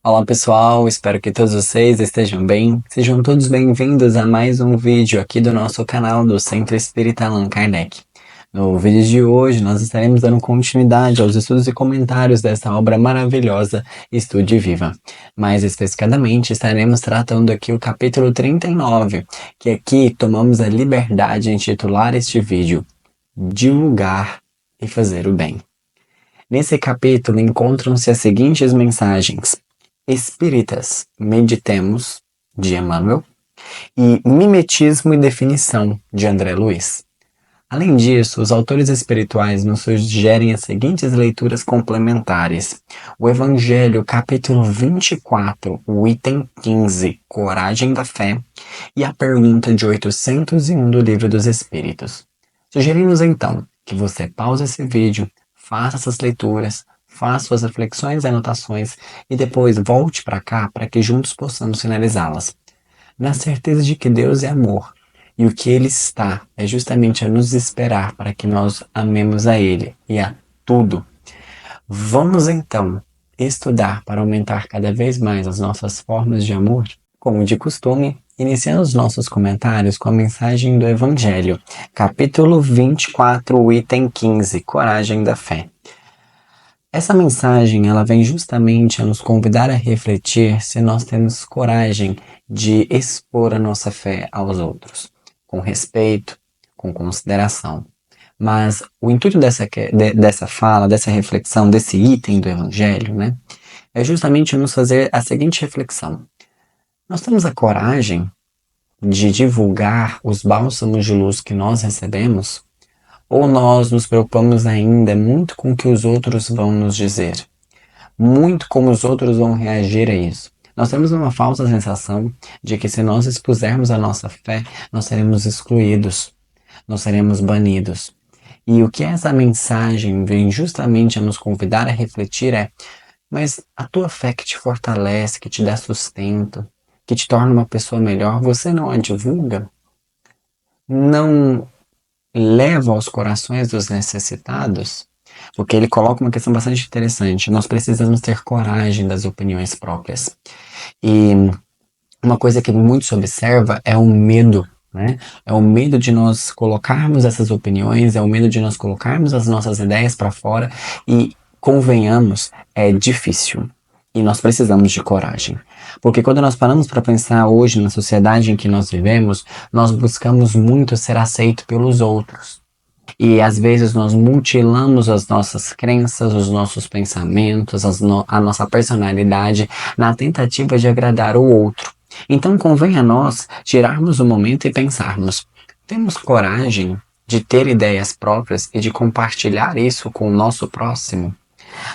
Olá pessoal, espero que todos vocês estejam bem. Sejam todos bem-vindos a mais um vídeo aqui do nosso canal do Centro Espírita Allan Kardec. No vídeo de hoje nós estaremos dando continuidade aos estudos e comentários dessa obra maravilhosa Estude Viva. Mais especificadamente estaremos tratando aqui o capítulo 39, que aqui tomamos a liberdade de intitular este vídeo Divulgar e Fazer o Bem. Nesse capítulo encontram-se as seguintes mensagens: Espíritas, meditemos, de Emmanuel, e Mimetismo e Definição, de André Luiz. Além disso, os autores espirituais nos sugerem as seguintes leituras complementares: o Evangelho, capítulo 24, o item 15, Coragem da Fé, e a pergunta de 801 do Livro dos Espíritos. Sugerimos então que você pause esse vídeo, faça essas leituras, faça suas reflexões e anotações e depois volte para cá para que juntos possamos finalizá-las. Na certeza de que Deus é amor e o que Ele está é justamente a nos esperar para que nós amemos a Ele e a tudo. Vamos então estudar para aumentar cada vez mais as nossas formas de amor? Como de costume, iniciando os nossos comentários com a mensagem do Evangelho, capítulo 24, item 15, Coragem da Fé. Essa mensagem ela vem justamente a nos convidar a refletir se nós temos coragem de expor a nossa fé aos outros, com respeito, com consideração. Mas o intuito dessa fala, dessa reflexão, desse item do Evangelho, né, é justamente nos fazer a seguinte reflexão. Nós temos a coragem de divulgar os bálsamos de luz que nós recebemos? Ou nós nos preocupamos ainda muito com o que os outros vão nos dizer? Muito como os outros vão reagir a isso? Nós temos uma falsa sensação de que se nós expusermos a nossa fé, nós seremos excluídos, nós seremos banidos. E o que essa mensagem vem justamente a nos convidar a refletir é: mas a tua fé que te fortalece, que te dá sustento, que te torna uma pessoa melhor, você não a divulga? Não leva aos corações dos necessitados? Porque ele coloca uma questão bastante interessante. Nós precisamos ter coragem das opiniões próprias. E uma coisa que muito se observa é o medo, né? É o medo de nós colocarmos essas opiniões, é o medo de nós colocarmos as nossas ideias para fora e, convenhamos, é difícil. E nós precisamos de coragem. Porque quando nós paramos para pensar hoje na sociedade em que nós vivemos, nós buscamos muito ser aceito pelos outros. E às vezes nós mutilamos as nossas crenças, os nossos pensamentos, a nossa personalidade na tentativa de agradar o outro. Então convém a nós tirarmos o momento e pensarmos: temos coragem de ter ideias próprias e de compartilhar isso com o nosso próximo?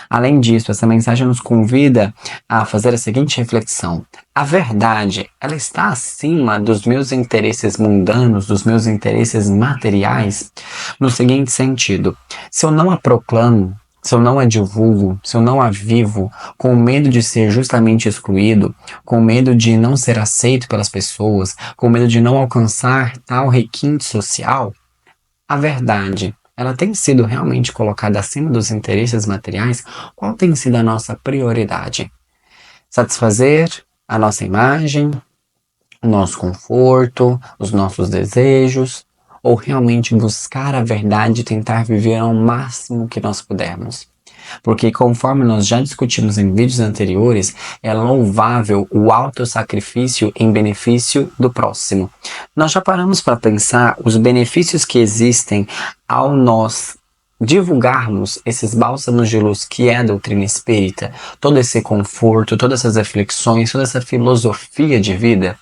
Além disso, essa mensagem nos convida a fazer a seguinte reflexão: a verdade, ela está acima dos meus interesses mundanos, dos meus interesses materiais? No seguinte sentido: se eu não a proclamo, se eu não a divulgo, se eu não a vivo, com medo de ser justamente excluído, com medo de não ser aceito pelas pessoas, com medo de não alcançar tal requinte social, a verdade, ela tem sido realmente colocada acima dos interesses materiais? Qual tem sido a nossa prioridade? Satisfazer a nossa imagem, o nosso conforto, os nossos desejos? Ou realmente buscar a verdade e tentar viver ao máximo que nós pudermos? Porque, conforme nós já discutimos em vídeos anteriores, é louvável o autossacrifício em benefício do próximo. Nós já paramos para pensar os benefícios que existem ao nós divulgarmos esses bálsamos de luz que é a doutrina espírita, todo esse conforto, todas essas reflexões, toda essa filosofia de vida?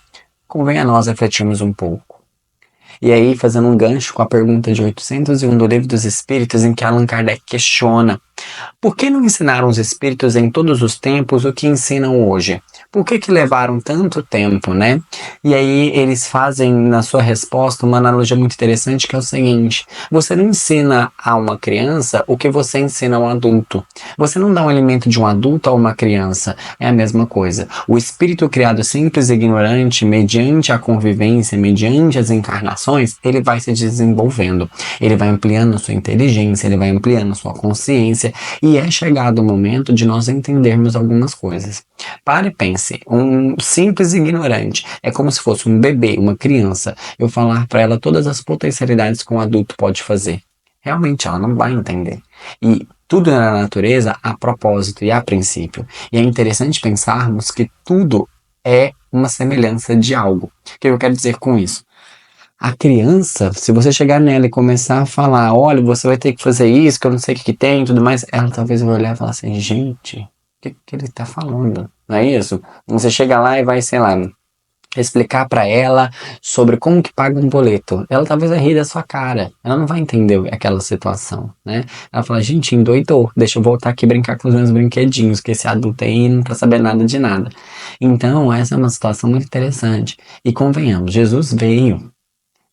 Convém a nós refletirmos um pouco. E aí, fazendo um gancho com a pergunta de 801 do Livro dos Espíritos, em que Allan Kardec questiona: por que não ensinaram os espíritos em todos os tempos o que ensinam hoje? por que levaram tanto tempo, né? E aí eles fazem na sua resposta uma analogia muito interessante, que é o seguinte: você não ensina a uma criança o que você ensina a um adulto. Você não dá um alimento de um adulto a uma criança. É a mesma coisa. O espírito criado simples e ignorante, mediante a convivência, mediante as encarnações, ele vai se desenvolvendo. Ele vai ampliando sua inteligência, ele vai ampliando sua consciência, e é chegado o momento de nós entendermos algumas coisas. Pare e pense, um simples ignorante é como se fosse um bebê, uma criança, eu falar para ela todas as potencialidades que um adulto pode fazer. Realmente ela não vai entender. E tudo na natureza há propósito e há princípio. E é interessante pensarmos que tudo é uma semelhança de algo. O que eu quero dizer com isso? A criança, se você chegar nela e começar a falar, olha, você vai ter que fazer isso, que eu não sei o que tem e tudo mais, ela talvez vai olhar e falar assim, gente, o que ele tá falando? Não é isso? Você chega lá e vai, sei lá, explicar para ela sobre como que paga um boleto. Ela talvez vai rir da sua cara. Ela não vai entender aquela situação, né? Ela fala, gente, endoidou. Deixa eu voltar aqui e brincar com os meus brinquedinhos, que esse adulto aí não tá sabendo nada de nada. Então, essa é uma situação muito interessante. E convenhamos, Jesus veio,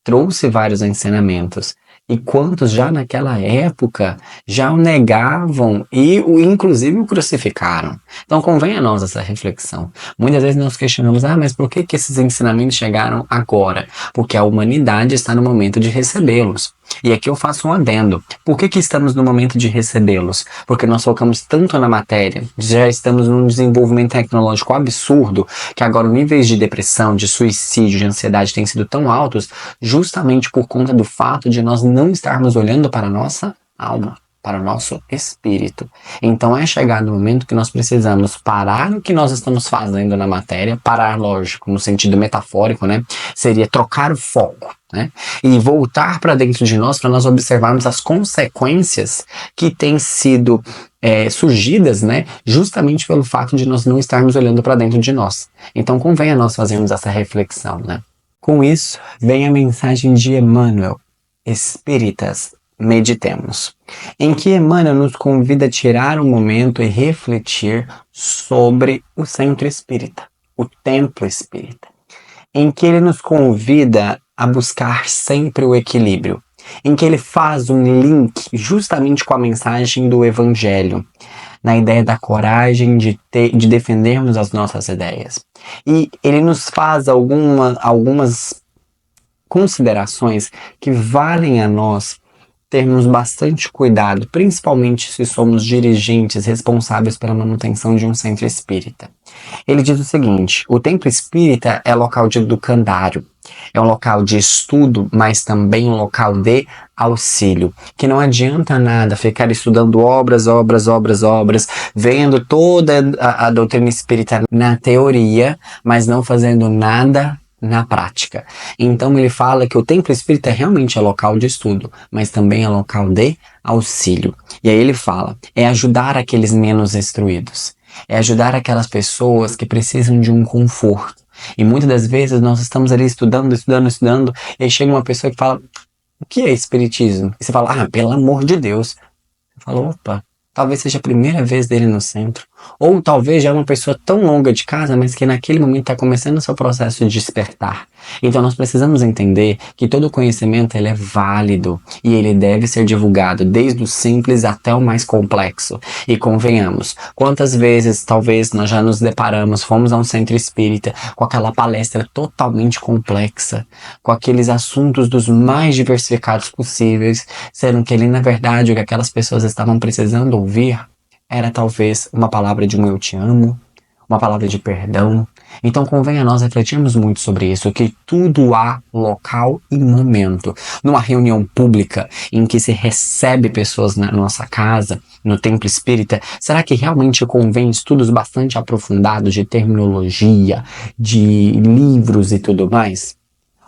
trouxe vários ensinamentos. E quantos já naquela época já o negavam e inclusive o crucificaram. Então convém a nós essa reflexão. Muitas vezes nós questionamos, mas por que esses ensinamentos chegaram agora? Porque a humanidade está no momento de recebê-los. E aqui eu faço um adendo. Por que estamos no momento de recebê-los? Porque nós focamos tanto na matéria, já estamos num desenvolvimento tecnológico absurdo, que agora os níveis de depressão, de suicídio, de ansiedade têm sido tão altos, justamente por conta do fato de nós não estarmos olhando para a nossa alma, para o nosso espírito. Então é chegado o momento que nós precisamos parar o que nós estamos fazendo na matéria, parar, lógico, no sentido metafórico, né? Seria trocar o foco, né? E voltar para dentro de nós, para nós observarmos as consequências que têm sido surgidas, né? Justamente pelo fato de nós não estarmos olhando para dentro de nós. Então convém a nós fazermos essa reflexão, né? Com isso, vem a mensagem de Emmanuel: Espíritas, meditemos. Em que Emmanuel nos convida a tirar um momento e refletir sobre o centro espírita, o templo espírita. Em que ele nos convida a buscar sempre o equilíbrio. Em que ele faz um link justamente com a mensagem do Evangelho, na ideia da coragem de defendermos as nossas ideias. E ele nos faz algumas considerações que valem a nós termos bastante cuidado, principalmente se somos dirigentes responsáveis pela manutenção de um centro espírita. Ele diz o seguinte: o templo espírita é local de educandário, é um local de estudo, mas também um local de auxílio, que não adianta nada ficar estudando obras, vendo toda a doutrina espírita na teoria, mas não fazendo nada na prática. Então ele fala que o templo espírita realmente é local de estudo, mas também é local de auxílio. E aí ele fala, é ajudar aqueles menos instruídos, é ajudar aquelas pessoas que precisam de um conforto. E muitas das vezes nós estamos ali estudando, e aí chega uma pessoa que fala, o que é espiritismo? E você fala, pelo amor de Deus. Você fala, opa, talvez seja a primeira vez dele no centro. Ou talvez já é uma pessoa tão longa de casa, mas que naquele momento está começando o seu processo de despertar. Então nós precisamos entender que todo conhecimento ele é válido e ele deve ser divulgado desde o simples até o mais complexo. E convenhamos, quantas vezes talvez nós já nos deparamos, fomos a um centro espírita com aquela palestra totalmente complexa, com aqueles assuntos dos mais diversificados possíveis, sendo que ali na verdade o que aquelas pessoas estavam precisando ouvir era talvez uma palavra de um eu te amo, uma palavra de perdão. Então convém a nós refletirmos muito sobre isso, que tudo há local e momento. Numa reunião pública em que se recebe pessoas na nossa casa, no templo espírita, será que realmente convém estudos bastante aprofundados de terminologia, de livros e tudo mais?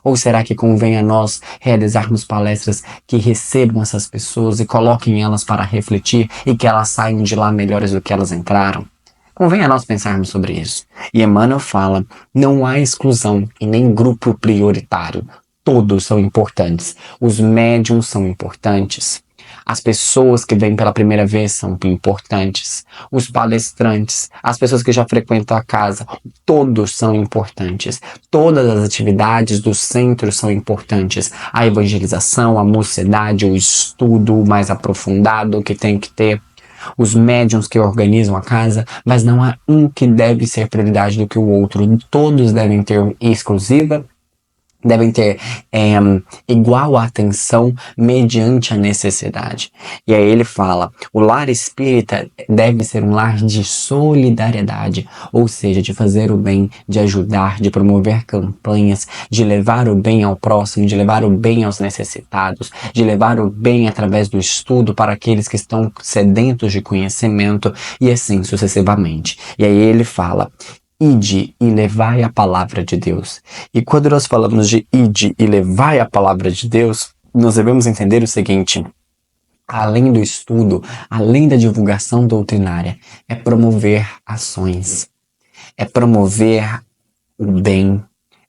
Ou será que convém a nós realizarmos palestras que recebam essas pessoas e coloquem elas para refletir e que elas saiam de lá melhores do que elas entraram? Convém a nós pensarmos sobre isso. E Emmanuel fala, não há exclusão e nem grupo prioritário. Todos são importantes. Os médiums são importantes. As pessoas que vêm pela primeira vez são importantes. Os palestrantes, as pessoas que já frequentam a casa, todos são importantes. Todas as atividades do centro são importantes. A evangelização, a mocidade, o estudo mais aprofundado que tem que ter, os médiuns que organizam a casa, mas não há um que deve ser prioridade do que o outro. Todos devem ter exclusiva, devem ter igual atenção mediante a necessidade. E aí ele fala, o lar espírita deve ser um lar de solidariedade, ou seja, de fazer o bem, de ajudar, de promover campanhas, de levar o bem ao próximo, de levar o bem aos necessitados, de levar o bem através do estudo para aqueles que estão sedentos de conhecimento, e assim sucessivamente. E aí ele fala, ide e levai a palavra de Deus. E quando nós falamos de ide e levai a palavra de Deus, nós devemos entender o seguinte: além do estudo, além da divulgação doutrinária, é promover ações, é promover o bem,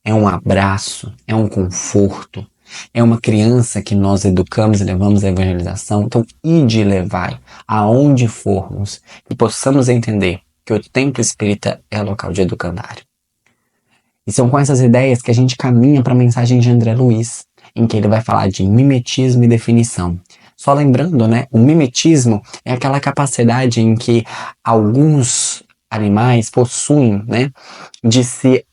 é um abraço, é um conforto, é uma criança que nós educamos e levamos à evangelização. Então, ide e levai, aonde formos, e possamos entender que o templo espírita é local de educandário. E são com essas ideias que a gente caminha para a mensagem de André Luiz, em que ele vai falar de mimetismo e definição. Só lembrando, né, o mimetismo é aquela capacidade em que alguns animais possuem, né, de se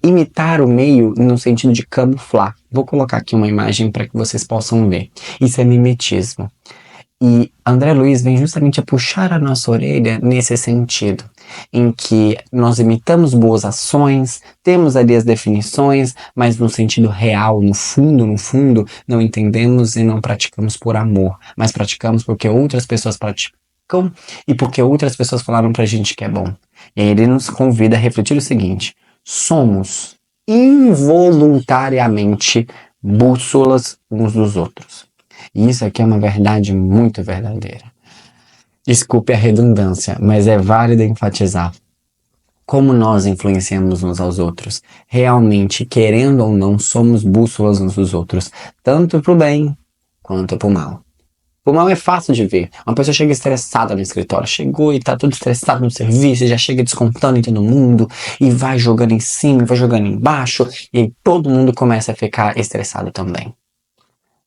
imitar o meio no sentido de camuflar. Vou colocar aqui uma imagem para que vocês possam ver. Isso é mimetismo. E André Luiz vem justamente a puxar a nossa orelha nesse sentido, em que nós imitamos boas ações, temos ali as definições, mas no sentido real, no fundo, não entendemos e não praticamos por amor, mas praticamos porque outras pessoas praticam e porque outras pessoas falaram pra gente que é bom. E aí ele nos convida a refletir o seguinte: somos involuntariamente bússolas uns dos outros. E isso aqui é uma verdade muito verdadeira. Desculpe a redundância, mas é válido enfatizar. Como nós influenciamos uns aos outros, realmente, querendo ou não, somos bússolas uns dos outros, tanto para o bem quanto para o mal. O mal é fácil de ver. Uma pessoa chega estressada no escritório, chegou e tá tudo estressado no serviço, e já chega descontando em todo mundo, e vai jogando em cima, vai jogando embaixo, e aí todo mundo começa a ficar estressado também.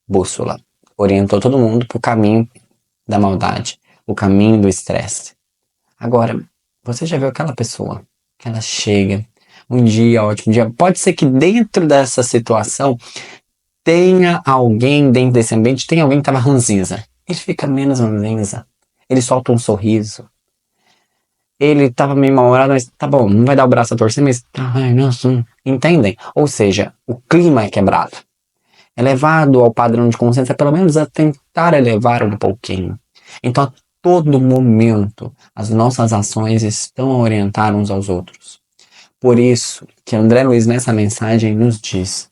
Bússola orientou todo mundo para o caminho da maldade, o caminho do estresse. Agora, você já viu aquela pessoa que ela chega, um dia, ótimo dia, pode ser que dentro dessa situação tenha alguém, dentro desse ambiente, tem alguém que estava ranzinza. Ele fica menos ranzinza, ele solta um sorriso. Ele estava meio mal-humorado, mas tá bom, não vai dar o braço a torcer, mas ai, nossa, entendem? Ou seja, o clima é quebrado. Elevado ao padrão de consciência, pelo menos a tentar elevar um pouquinho. Então, a todo momento, as nossas ações estão a orientar uns aos outros. Por isso que André Luiz, nessa mensagem, nos diz: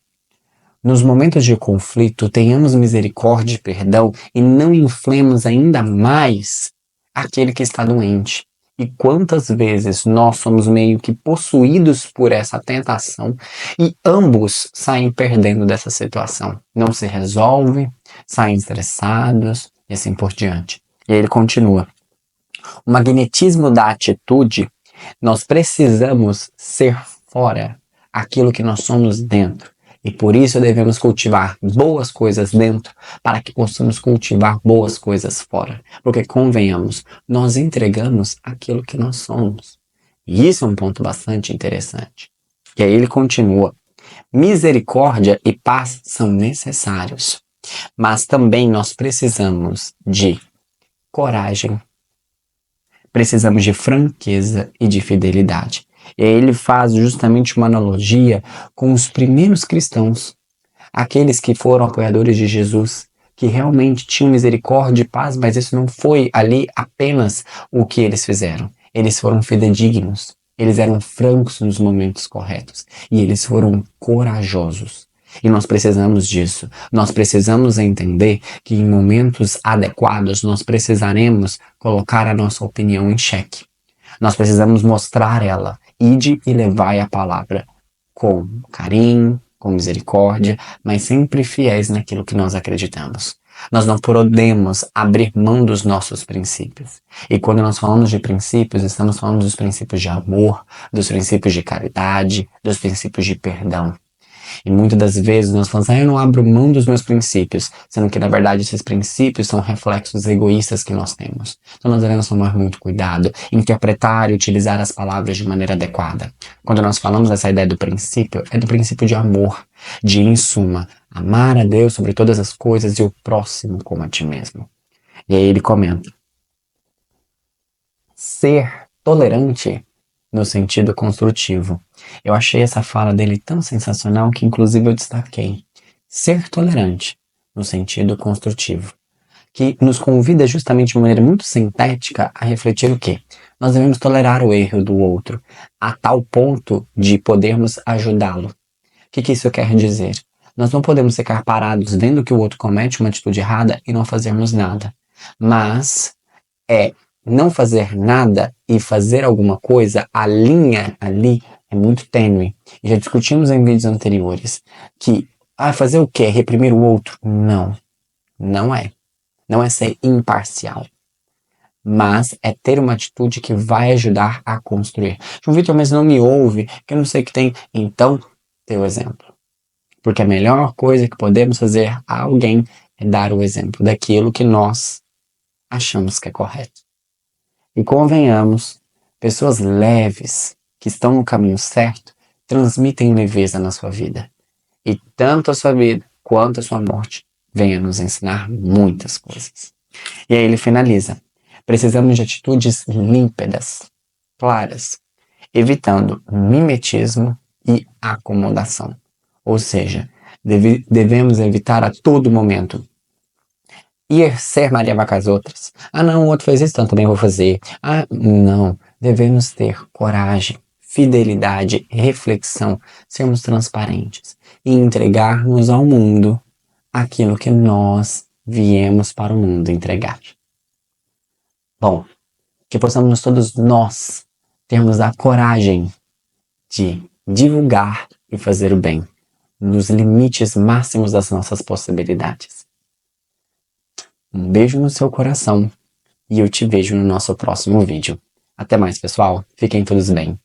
nos momentos de conflito, tenhamos misericórdia e perdão e não inflemos ainda mais aquele que está doente. E quantas vezes nós somos meio que possuídos por essa tentação e ambos saem perdendo dessa situação. Não se resolve, saem estressados e assim por diante. E aí ele continua. O magnetismo da atitude, nós precisamos ser fora aquilo que nós somos dentro. E por isso devemos cultivar boas coisas dentro, para que possamos cultivar boas coisas fora. Porque, convenhamos, nós entregamos aquilo que nós somos. E isso é um ponto bastante interessante. E aí ele continua. Misericórdia e paz são necessários, mas também nós precisamos de coragem, precisamos de franqueza e de fidelidade. E aí ele faz justamente uma analogia com os primeiros cristãos, aqueles que foram apoiadores de Jesus, que realmente tinham misericórdia e paz, mas isso não foi ali apenas o que eles fizeram. Eles foram fidedignos, eles eram francos nos momentos corretos e eles foram corajosos. E nós precisamos disso. Nós precisamos entender que em momentos adequados nós precisaremos colocar a nossa opinião em xeque. Nós precisamos mostrar ela. Ide e levai a palavra com carinho, com misericórdia, mas sempre fiéis naquilo que nós acreditamos. Nós não podemos abrir mão dos nossos princípios. E quando nós falamos de princípios, estamos falando dos princípios de amor, dos princípios de caridade, dos princípios de perdão. E muitas das vezes nós falamos, eu não abro mão dos meus princípios, sendo que na verdade esses princípios são reflexos egoístas que nós temos. Então nós devemos tomar muito cuidado, interpretar e utilizar as palavras de maneira adequada. Quando nós falamos dessa ideia do princípio, é do princípio de amor, de em suma, amar a Deus sobre todas as coisas e o próximo como a ti mesmo. E aí ele comenta, ser tolerante no sentido construtivo. Eu achei essa fala dele tão sensacional que inclusive eu destaquei. Ser tolerante no sentido construtivo, que nos convida justamente de maneira muito sintética a refletir o quê? Nós devemos tolerar o erro do outro, a tal ponto de podermos ajudá-lo. O que isso quer dizer? Nós não podemos ficar parados vendo que o outro comete uma atitude errada e não fazermos nada. Mas não fazer nada e fazer alguma coisa, a linha ali é muito tênue. Já discutimos em vídeos anteriores que fazer o quê? Reprimir o outro? Não, não é. Não é ser imparcial. Mas é ter uma atitude que vai ajudar a construir. João Vitor, mas não me ouve, que eu não sei o que tem. Então, teu exemplo. Porque a melhor coisa que podemos fazer a alguém é dar o exemplo daquilo que nós achamos que é correto. E convenhamos, pessoas leves, que estão no caminho certo, transmitem leveza na sua vida. E tanto a sua vida quanto a sua morte venha nos ensinar muitas coisas. E aí ele finaliza. Precisamos de atitudes límpidas, claras, evitando mimetismo e acomodação. Ou seja, devemos evitar a todo momento ir ser Maria vai com as outras. Não, o outro fez isso, então também vou fazer. Não. Devemos ter coragem, fidelidade, reflexão, sermos transparentes e entregarmos ao mundo aquilo que nós viemos para o mundo entregar. Bom, que possamos todos nós termos a coragem de divulgar e fazer o bem nos limites máximos das nossas possibilidades. Um beijo no seu coração e eu te vejo no nosso próximo vídeo. Até mais, pessoal. Fiquem todos bem.